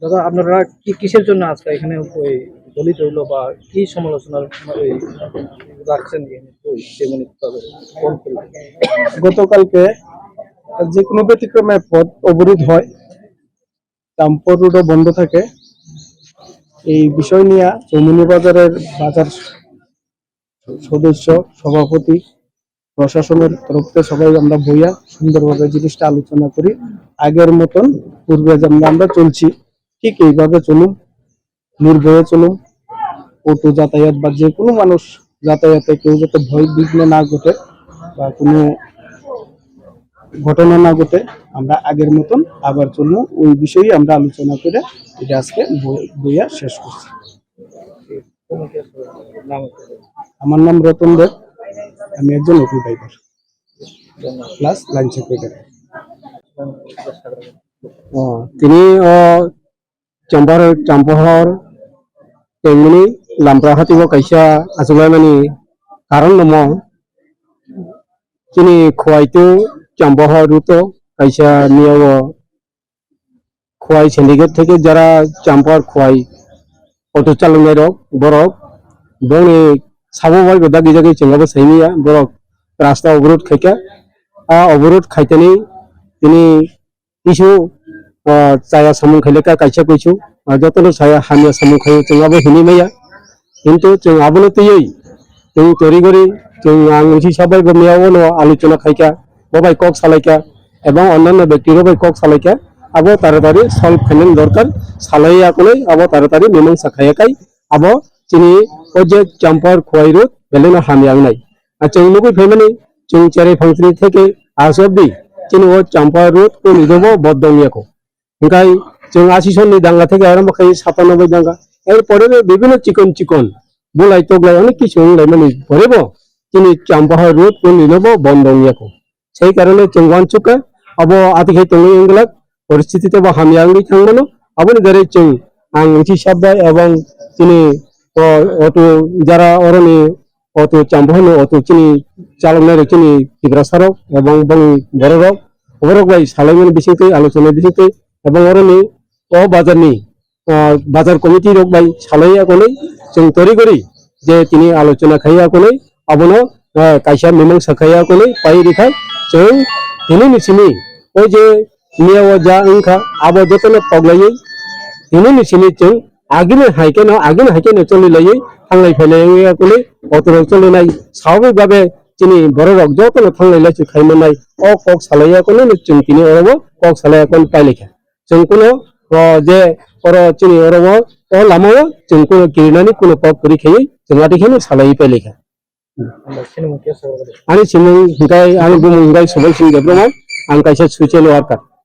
দাদা আপনারা কিসের জন্য আজকে এখানে ওই দলিত হইলো বা কি সমালোচনার ওই রাখছেন ওই সেগুলো কোন গতকালকে যে কোনো ব্যতিক্রমে পথ অবরোধ হয়, ডাম্পার রুটও বন্ধ থাকে। এই বিষয় নিয়ে চৌমুনি বাজারের বাজার সদস্য, সভাপতি, প্রশাসনের তরফ থেকে সবাই আমরা বইয়া সুন্দরভাবে জিনিসটা আলোচনা করি। আগের মতন পূর্বে যেমন আমরা চলছি ঠিক এইভাবে চলুন, নির্ভয়ে চলুন। অটো যাতায়াত বা যে কোনো মানুষ যাতায়াতে কেউ যাতে ভয় বিঘ্ন না ঘটে বা কোনো ঘটনা না ঘটে, আমরা আগের মতন আবার চলবো। ওই বিষয়ে আমরা আলোচনা করে এটা আজকে বইয়া শেষ করছি। আমার নাম রতন দেব, আমি একজন auto driver plus line secretary. তিনি চাম্পাহর তেমনি লাম্প্রা হাতিব কাইসা আসলে মানে কারণ নম তিনি খোয়াইতো চাম্পাহর রুতো কাইসা নিয়ে খোয়াই সিন্ডিকেট থেকে যারা চাম্পার খোয়াই অটো চালানোর রক বরক বনে সাববাই গদা গিজাগে চেঙ্গাবো সাইমিয়া বরক রাস্তা অবরোধ খাইকা অবরোধ খাইতেনি তিনি কিছু চায়া সামুং খাইলেকা কাইসা কইছু যতন ছায়া হামিয়া सामु खायो जोंहाबो हिनि मैया किन्तु जों आबोनो तैयै जों तरिगरि जों आं उथि सबाय गमियावनो आलोचना खाइका बबाय कक सालायका एबं अन्यान्य व्यक्तिरो बाय कक सालायका आबो तारातारि सल्व खालामनो दरकार सालाया कोले आबो तारातारि मीमांसा खायाखाय आबो जोंनि जे चाम्पार खवाइरो बेलेनो हामियांनाय जों नुगै फैमाने जों चेरै फांसनि थेके आसबि जोंनि चाम्पार रोड को निदबो बददमियाखौ ओंखाय जों 80 सननि दांगा থেকে आरम्भ खायो 97 दांगा एरपरे বিভিন্ন চিকন চিকন বলাই তগলাই অনেক কিছু হলাই মানে পরেব তিনি চাম্পাহার রোড को নিলব বন্দমিয়াखौ সেই কারণে চেঙ্গানচুকা আবো আতিখাই তঙ্গি ইংলাক পরিস্থিতিতে বা হামিয়াংলি থাঙ্গনো আবনি গারে जों आं उथि साबबाय এবং তিনি অটো যারা অরনি অটো চাম্পাহানো অটো চিনি চালনাय চিনি টিগ্রাসারক এবং বড়রক বড়রক বাই সালাইমেন বিসিতে আলোচনা বিসিতে এবং অরনি বাজারনি बाजार कमिटी रक बाय सालाया कोनै जों तरिगरि जे तिनि आलोचना खाया कोनै आबनो कायसा मीमांसा खाया कोनै पाइ रिखाय जों दिनै निसिनि ओ जे नियाव जा इंखा आबो जतन पगलायै दिनै निसिनि जों आगिने हायके चलिलायै थांलाय फैलाया कोनै अटो चलिनाय सावै बाबे तिनि बररक जतन थांलाय लायसु खायमनाय अ कक सालाया कोनै जों तिनि अरबो कक सालाया कोन पाइलेखा जों कोनो जे और चिनी और वो लामो जोंको गिरनानै कोनो कक करि खायै जों आथिखायनो सालायै पाइलेखा आनि सिमुं हिंगाय आनि बुमुं हिंगाय सबल सिं देब्रमाव आं कायसा सुइचेल वार्कार